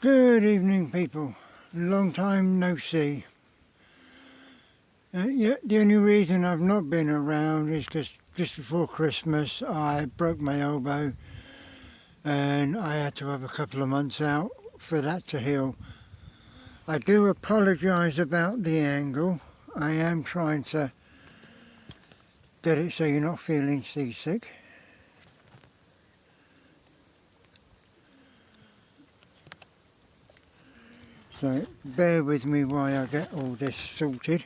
Good evening, people. Long time no see. Yeah, the only reason I've not been around is because just before Christmas I broke my elbow and I had to have a couple of months out for that to heal. I do apologise about the angle. I am trying to get it so you're not feeling seasick. So bear with me while I get all this sorted.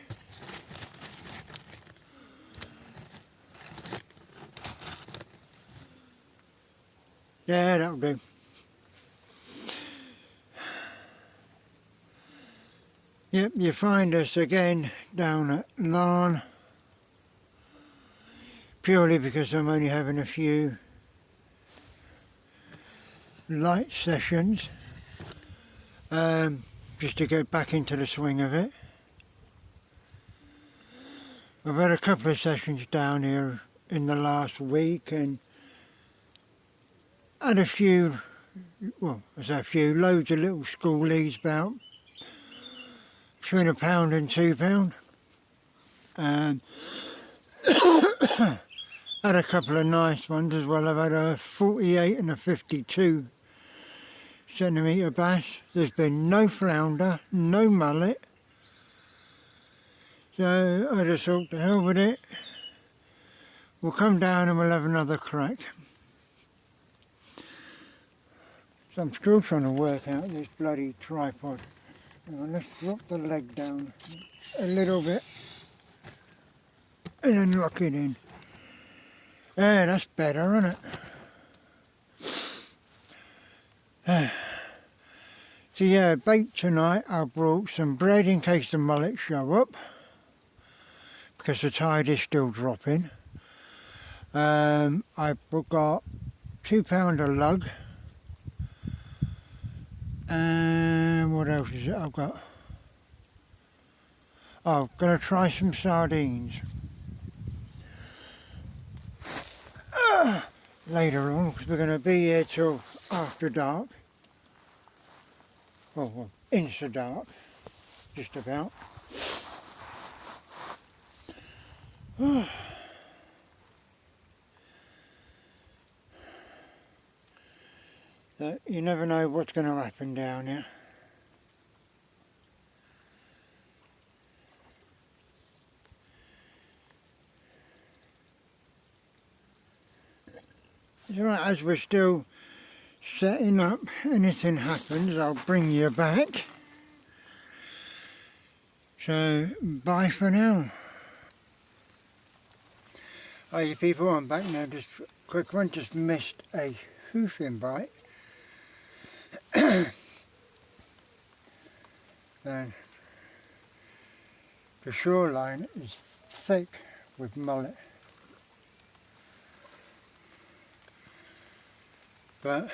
Yeah, that'll do. Yep, you find us again down at Larne, purely because I'm only having a few light sessions, just to get back into the swing of it. I've had a couple of sessions down here in the last week and had a few, loads of little schoolies about between £1 and £2. Had a couple of nice ones as well. I've had a 48 and a 52 centimetre bass. There's been no flounder, no mullet. So I just thought, to hell with it. We'll come down and we'll have another crack. So I'm still trying to work out this bloody tripod. Now let's drop the leg down a little bit and then lock it in. Yeah, that's better, isn't it? So yeah, bait tonight. I brought some bread in case the mullet show up, because the tide is still dropping. I've got £2 a lug. And what else is it I've got? Oh, I'm going to try some sardines later on, because we're going to be here till after dark. Well, into dark, just about. You never know what's going to happen down here. So as we're still setting up, anything happens, I'll bring you back. So, bye for now. Hi you people, I'm back now. Just a quick one, just missed a hoofing bite. And the shoreline is thick with mullet. But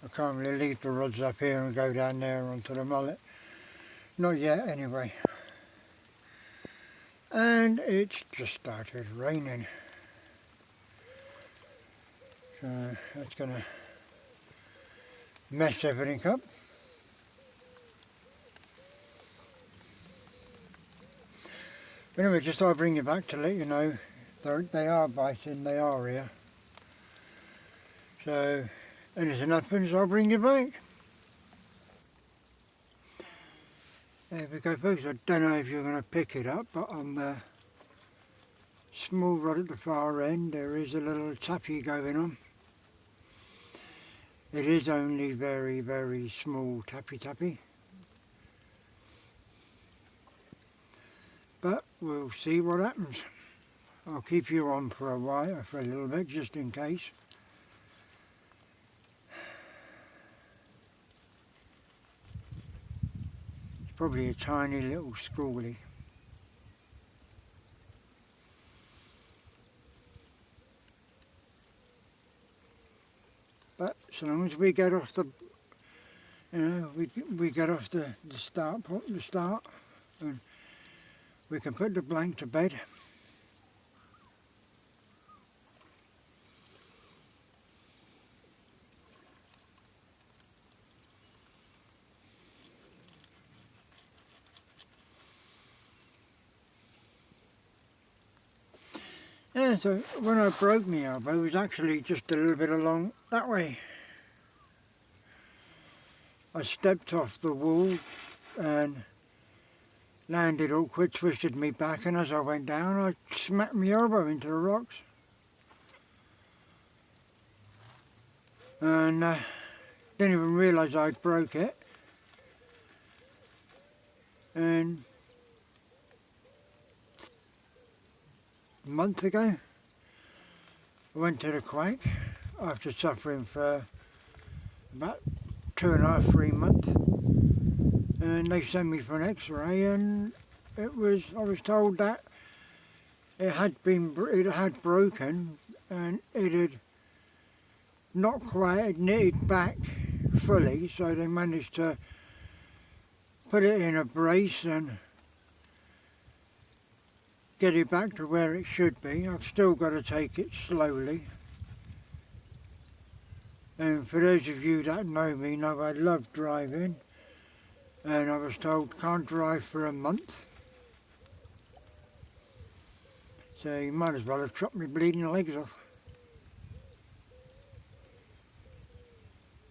I can't really leave the rods up here and go down there onto the mullet. Not yet anyway. And it's just started raining. So that's going to mess everything up. But anyway, just thought I'd bring you back to let you know they are biting, they are here. So anything happens, I'll bring you back. There we go folks, I don't know if you're going to pick it up, but on the small rod at the far end there is a little tappy going on. It is only very, very small tappy. But we'll see what happens. I'll keep you on for a while, for a little bit, just in case. It's probably a tiny little schoolie. But so long as we get off the, we get off the start, and we can put the blank to bed. Yeah, so when I broke my elbow, it was actually just a little bit along that way. I stepped off the wall and landed awkward, twisted me back, and as I went down, I smacked my elbow into the rocks. And didn't even realise I'd broke it. And a month ago, I went to the quake after suffering for about 2.5, 3 months, and they sent me for an X-ray, and I was told that it had broken, and it had not quite knitted back fully, so they managed to put it in a brace and get it back to where it should be. I've still got to take it slowly. And for those of you that know me know I love driving, and I was told can't drive for a month. So you might as well have chopped me bleeding legs off.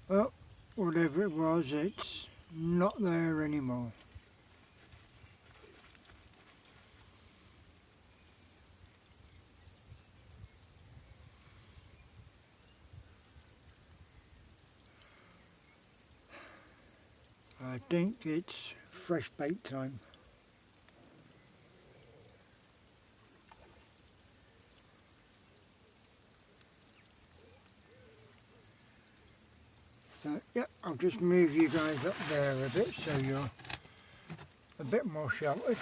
Well, whatever it was, it's not there anymore. I think it's fresh bait time. So, yeah, I'll just move you guys up there a bit so you're a bit more sheltered.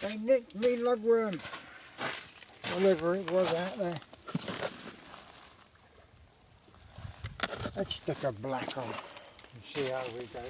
They nicked me lugworm, whatever it was out there. Let's stick a black on and see how we go.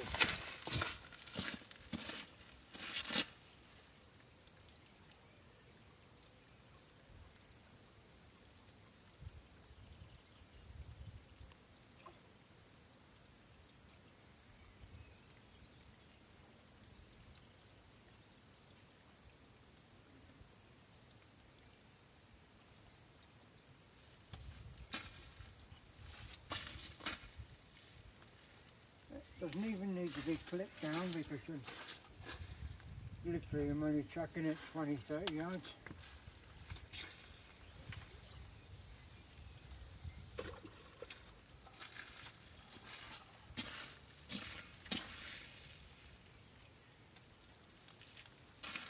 Doesn't even need to be clipped down because literally I'm only chucking it 20, 30 yards.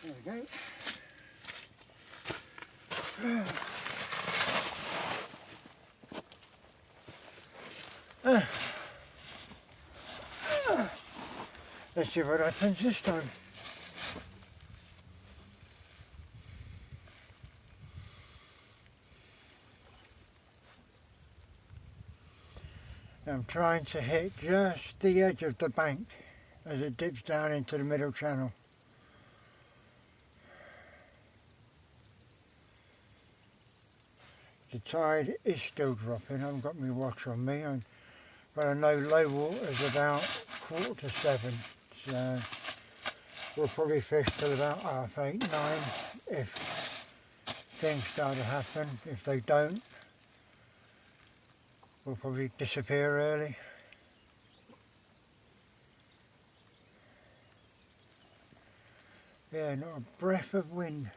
There we go. Let's see what happens this time. I'm trying to hit just the edge of the bank as it dips down into the middle channel. The tide is still dropping. I haven't got my watch on me, but I know low water is about 6:45, so we'll probably fish till about 8:30, 9 if things start to happen. If they don't, we'll probably disappear early. Yeah, not a breath of wind.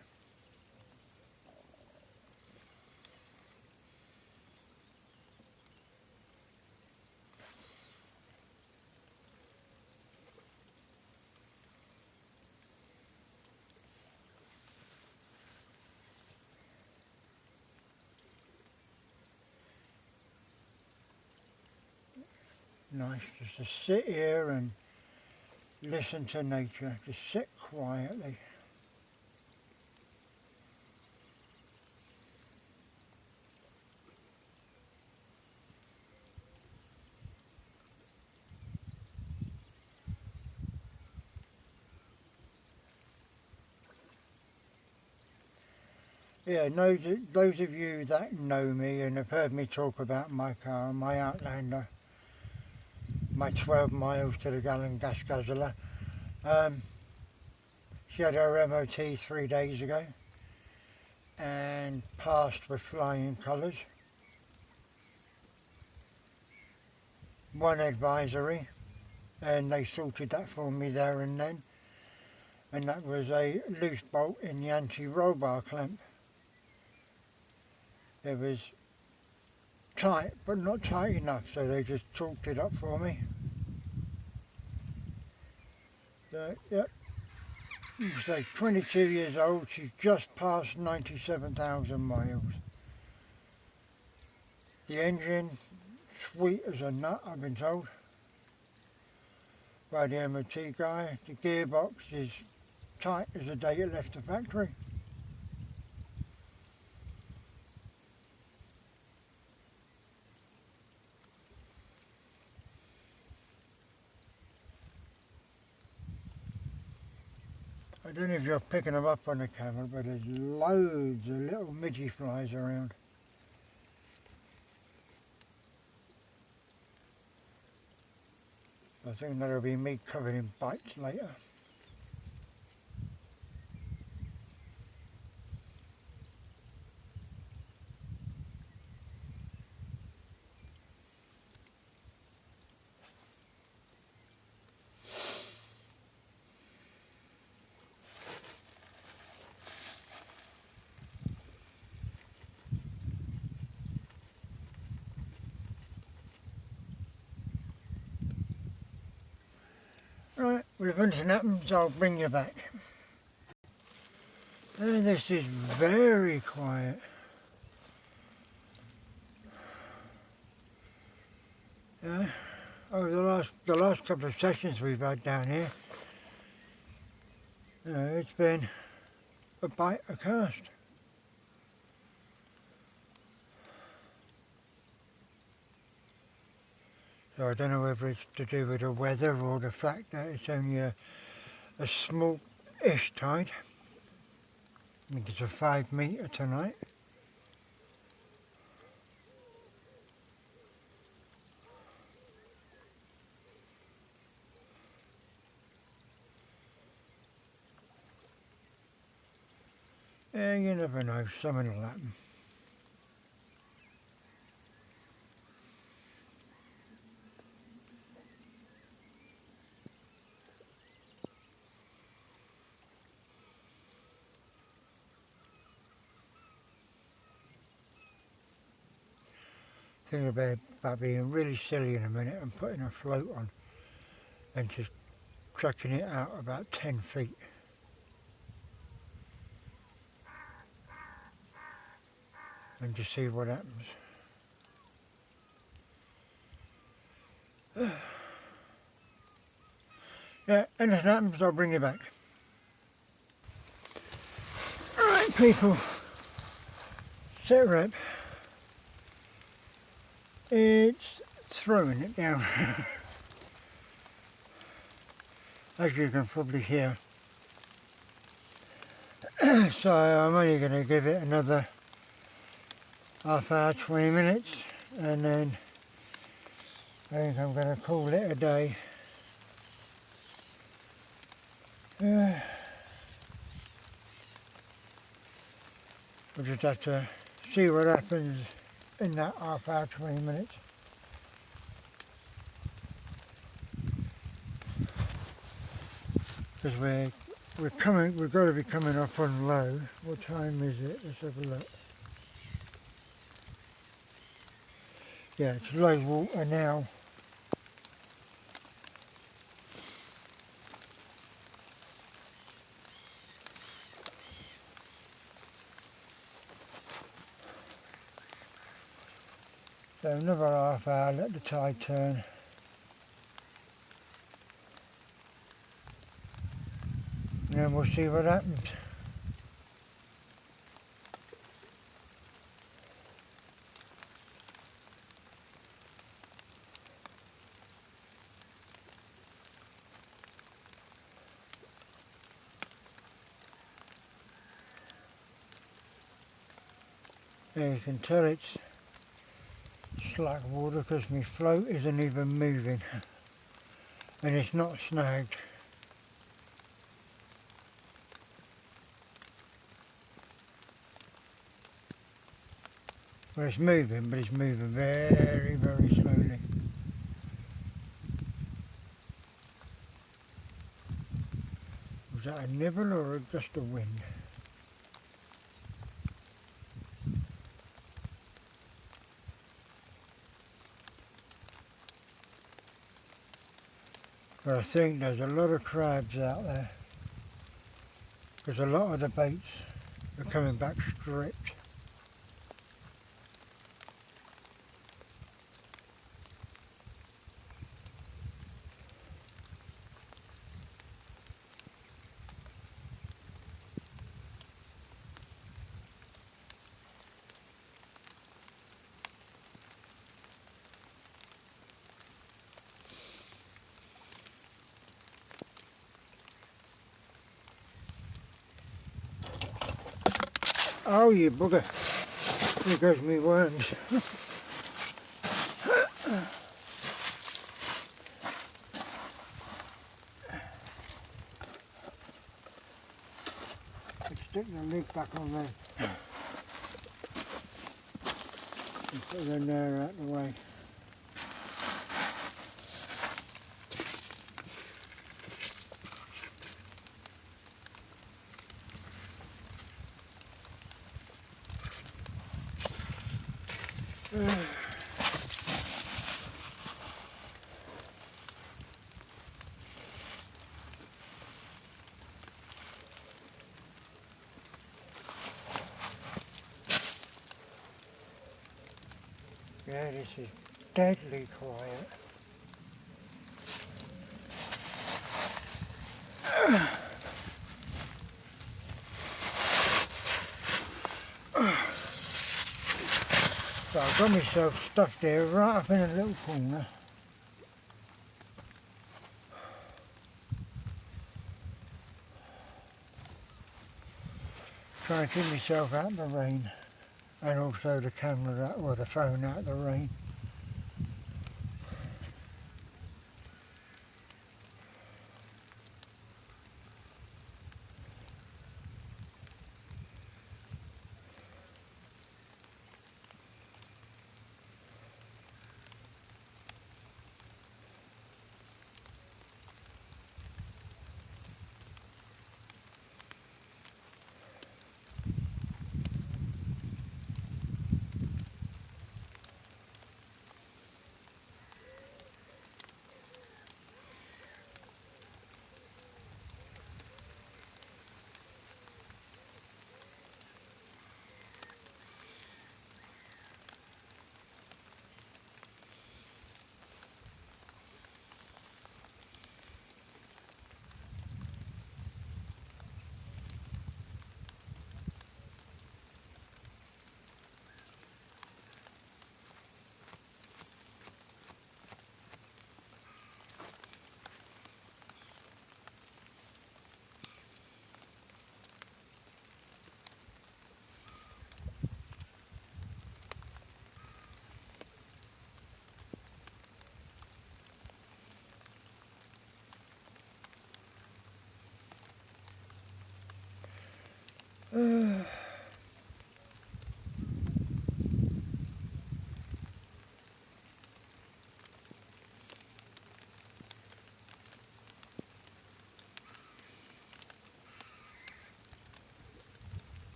nice just to sit here and listen to nature, just sit quietly. Yeah, those of you that know me and have heard me talk about my car, my Outlander, my 12 miles to the gallon gas guzzler, um, she had her MOT 3 days ago and passed with flying colours. One advisory, and they sorted that for me there and then, and that was a loose bolt in the anti-roll bar clamp. It was tight, but not tight enough, so they just torqued it up for me. So, yep, she's like 22 years old, she's just passed 97,000 miles. The engine, sweet as a nut, I've been told by the MOT guy. The gearbox is tight as the day it left the factory. I don't know if you're picking them up on the camera, but there's loads of little midgy flies around. I think that'll be me covered in bites later. Right, well if anything happens I'll bring you back. And this is very quiet. Yeah, over the last couple of sessions we've had down here, it's been a bite a cast. So I don't know whether it's to do with the weather or the fact that it's only a small-ish tide. I think it's a 5 metre tonight. Yeah, you never know, something will happen. Thinking about being really silly in a minute and putting a float on and just chucking it out about 10 feet. And just see what happens. Yeah, anything happens I'll bring you back. Alright people, sit rep. It's throwing it down. As you can probably hear. So I'm only going to give it another half hour, 20 minutes, and then I think I'm going to call it a day. We'll just have to see what happens in that half hour, 20 minutes. Because we've got to be coming up on low. What time is it? Let's have a look. Yeah, it's low water now. So another half hour, let the tide turn. And then we'll see what happens. There you can tell it's slack water because my float isn't even moving and it's not snagged. Well, it's moving, but it's moving very, very slowly. Was that a nibble or just a wind? But I think there's a lot of crabs out there because a lot of the baits are coming back stripped. Oh, you bugger. There goes me worms. Let's stick the lid back on there. And put the nair out the way. Yeah, this is deadly quiet. So I've got myself stuffed here right up in a little corner. Trying to keep myself out of the rain and also the camera out, or the phone out of the rain.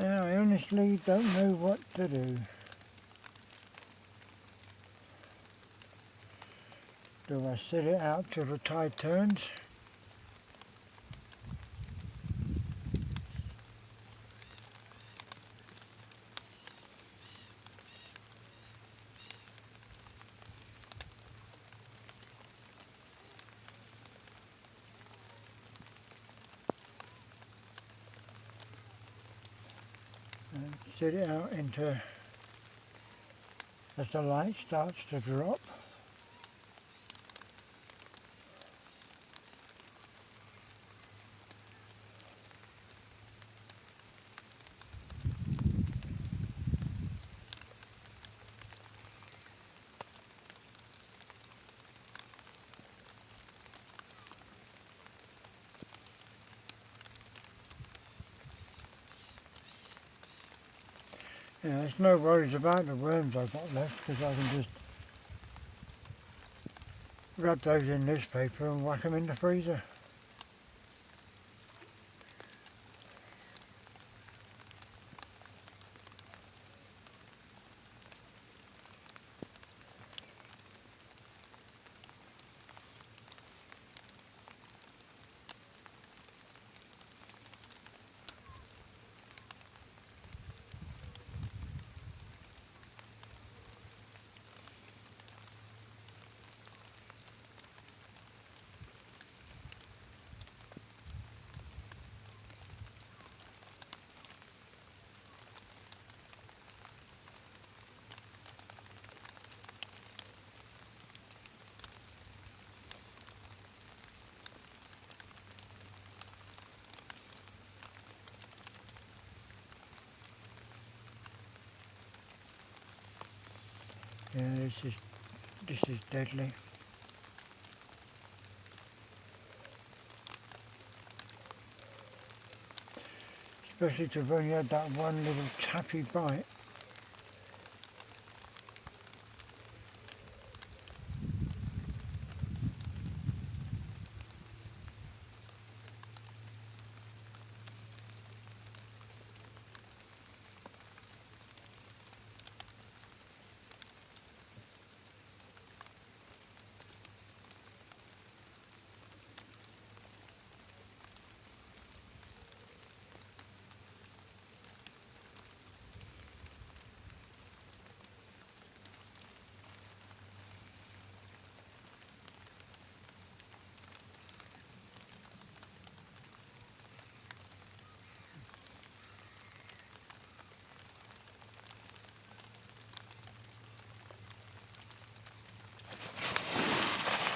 I honestly don't know what to do. Do I sit it out till the tide turns? set it out into, as the light starts to drop. Yeah, there's no worries about the worms I've got left because I can just wrap those in newspaper and whack them in the freezer. Yeah, this is deadly. Especially to when you had that one little tappy bite.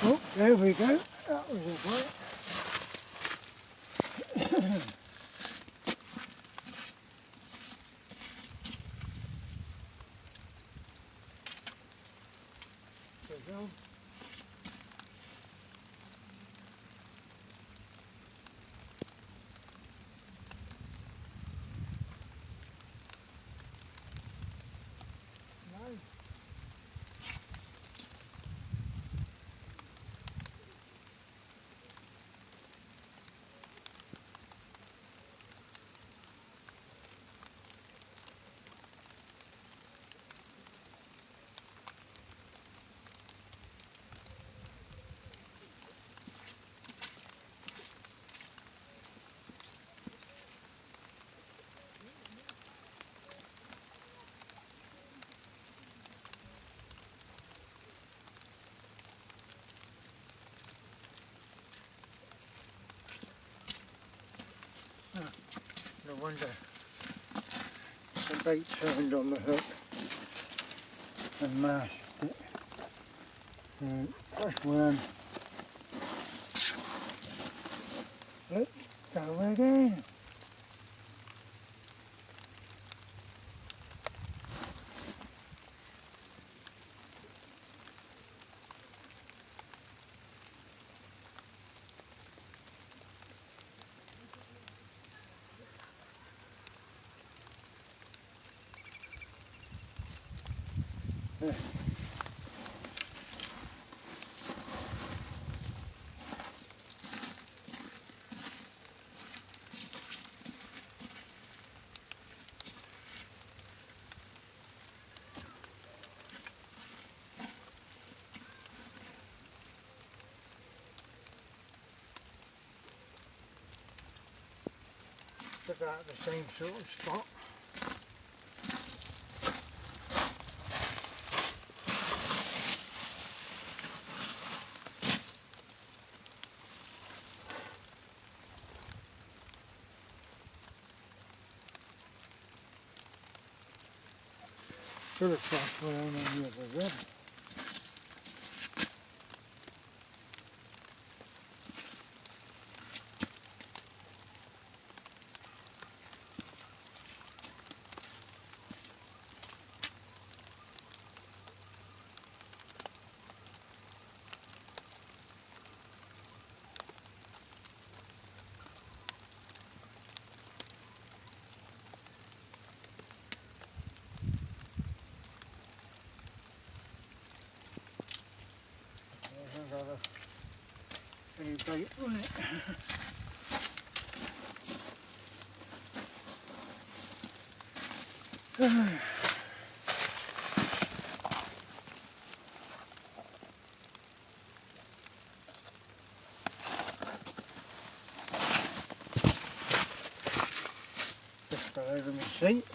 Oh, there we go. That was a bite. There we go. No. No wonder the bait turned on the hook and mashed it. Fresh worm. Let's go again. It's about the same sort of spot. should have tried to learn on the other red. Hasn't got any bait on it. Just fell over my seat.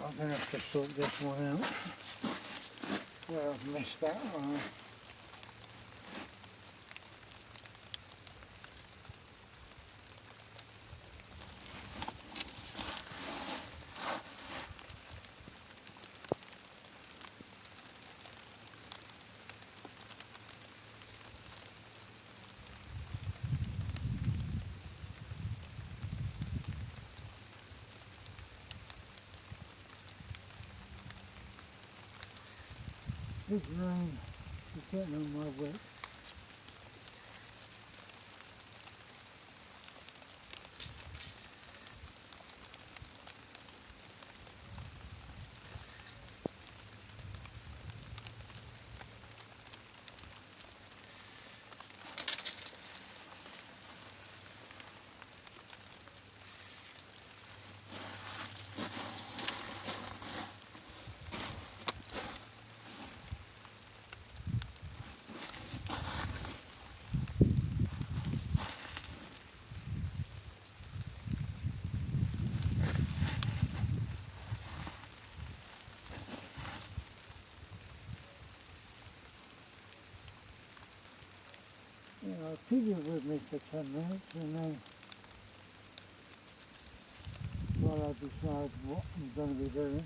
I'm going to have to sort this one out where I've missed that one. Big rain is getting on my wet. keep it with me for 10 minutes and then while I decide what I'm going to be doing.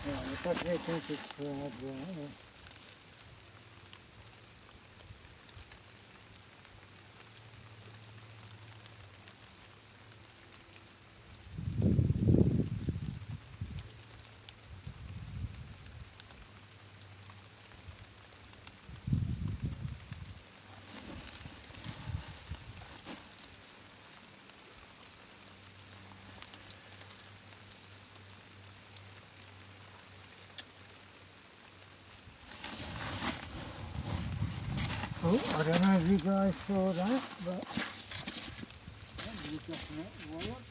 Yeah, the technique is crab, yeah. Oh, I don't know if you guys saw that, but that was a definite wallop.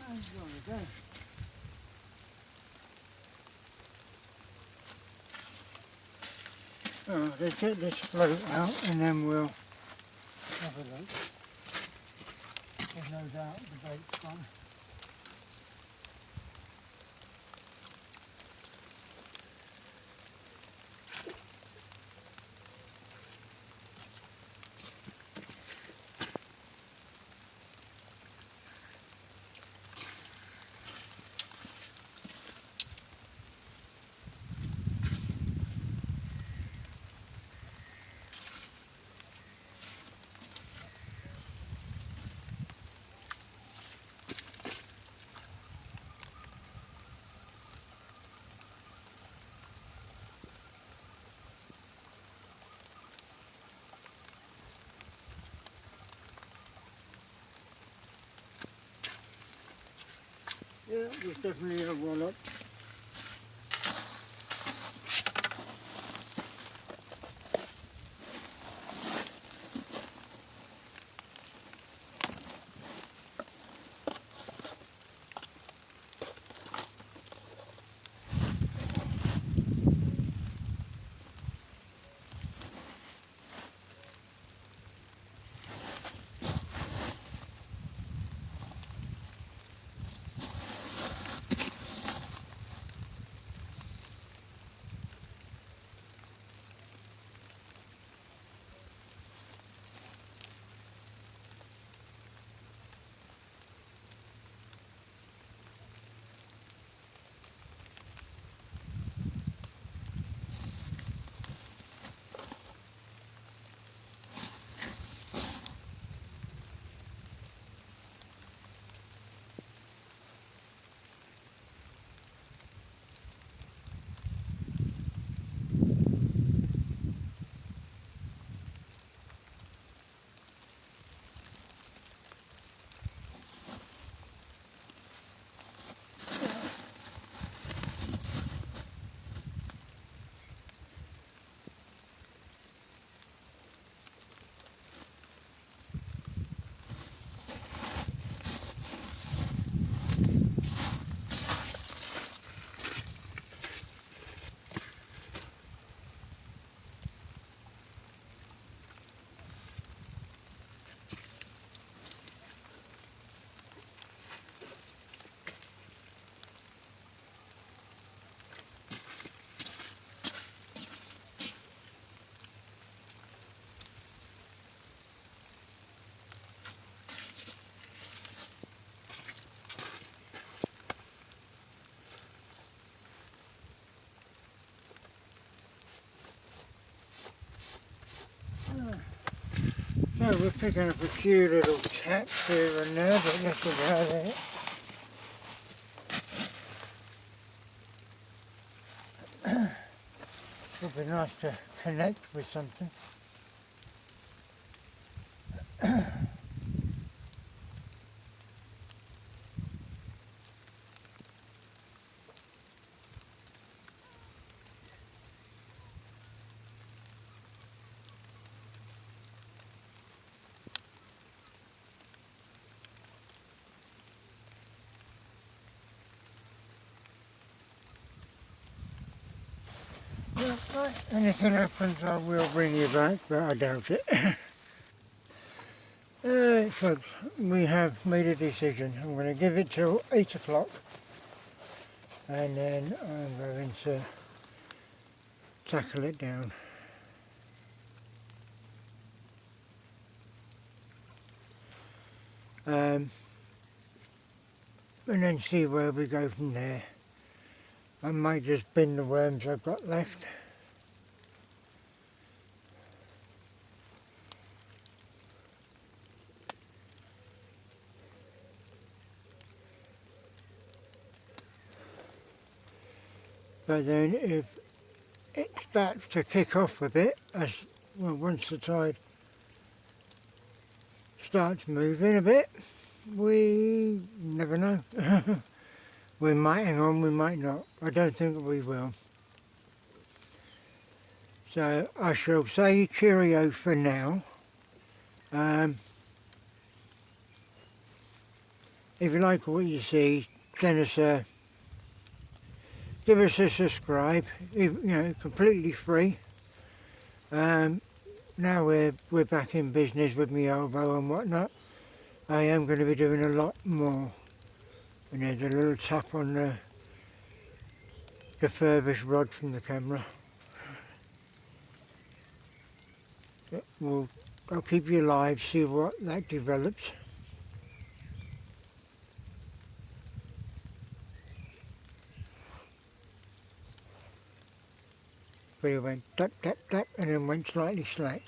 And there we go. Let's get this float out and then we'll have a look. There's no doubt the bait's gone. Yeah, there's definitely a wallop. So we're picking up a few little taps here and there, but that's about it. Would be nice to connect with something. Yeah, right. Anything happens, I will bring you back, but I doubt it. Folks, we have made a decision. I'm going to give it till 8 o'clock, and then I'm going to tackle it down. And then see where we go from there. I might just bin the worms I've got left. But then if it starts to kick off a bit, once the tide starts moving a bit, we never know. We might hang on, we might not. I don't think we will. So I shall say cheerio for now. If you like what you see, send us give us a subscribe. Completely free. Now we're back in business with my elbow and whatnot. I am going to be doing a lot more. And there's a little tap on the furthest rod from the camera. I'll keep you live, see what that develops. But it went tap, tap, tap, and then went slightly slack.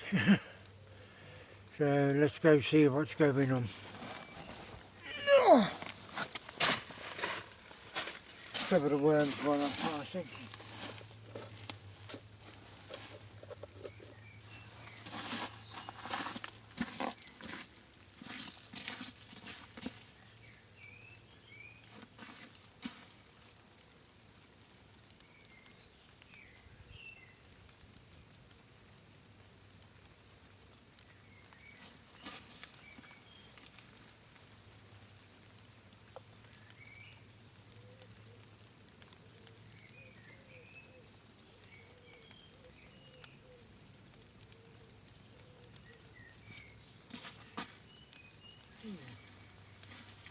So let's go see what's going on. Cover the worms while I'm passing.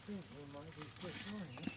I think we might be fish on here.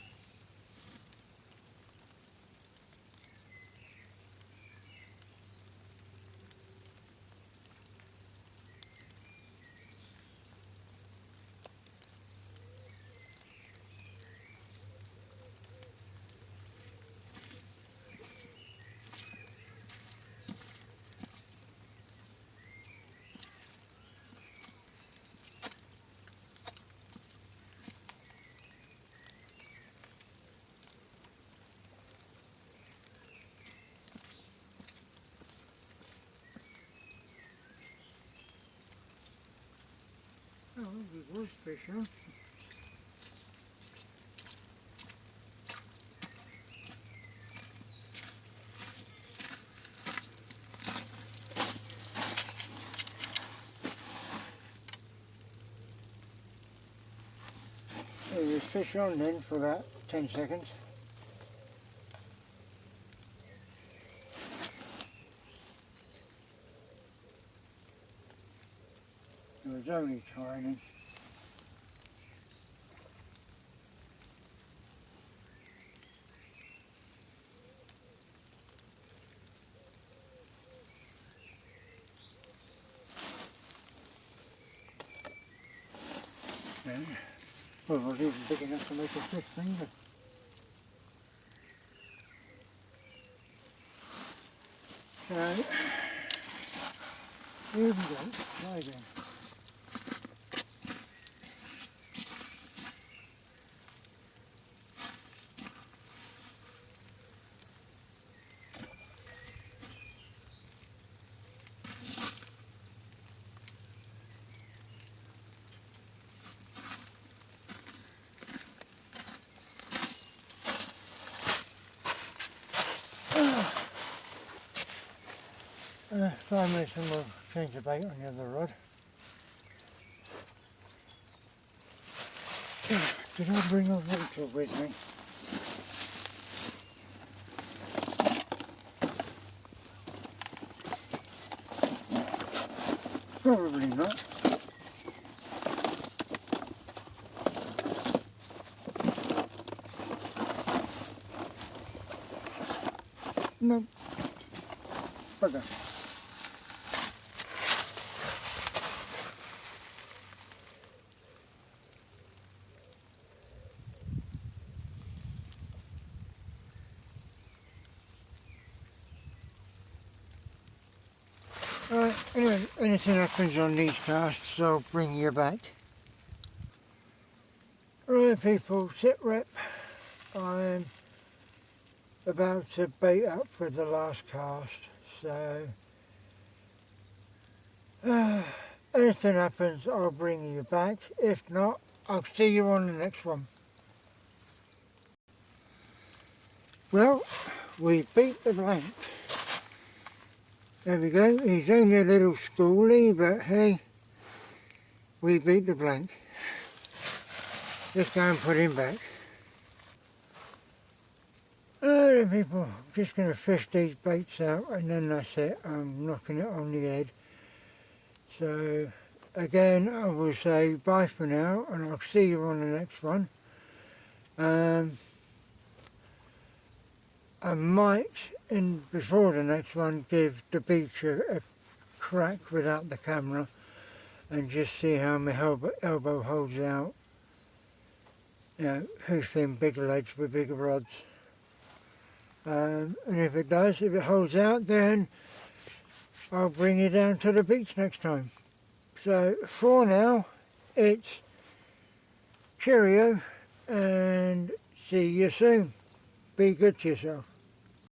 Oh, there was fish on. There was fish on then for about 10 seconds. It was only tiny. Yeah. Well, it was even big enough to make a fish finger. So, here we go. Try again. Finally some more change the bait on the other rod. Did I bring a water with me? Probably not. No. Bugger. Right, anyway, anything happens on these casts, I'll bring you back. Right people, sit rep. I'm about to bait up for the last cast, so anything happens, I'll bring you back. If not, I'll see you on the next one. Well, we beat the blank. There we go, he's only a little schooly, but hey, we beat the blank. Just go and put him back. Alright people, I'm just going to fish these baits out and then that's it, I'm knocking it on the head. So again, I will say bye for now and I'll see you on the next one. I might, before the next one, give the beach a crack without the camera and just see how my elbow holds out. You know, hoofing bigger legs with bigger rods. And if it does, if it holds out, then I'll bring you down to the beach next time. So for now, it's cheerio and see you soon. Be good to yourself.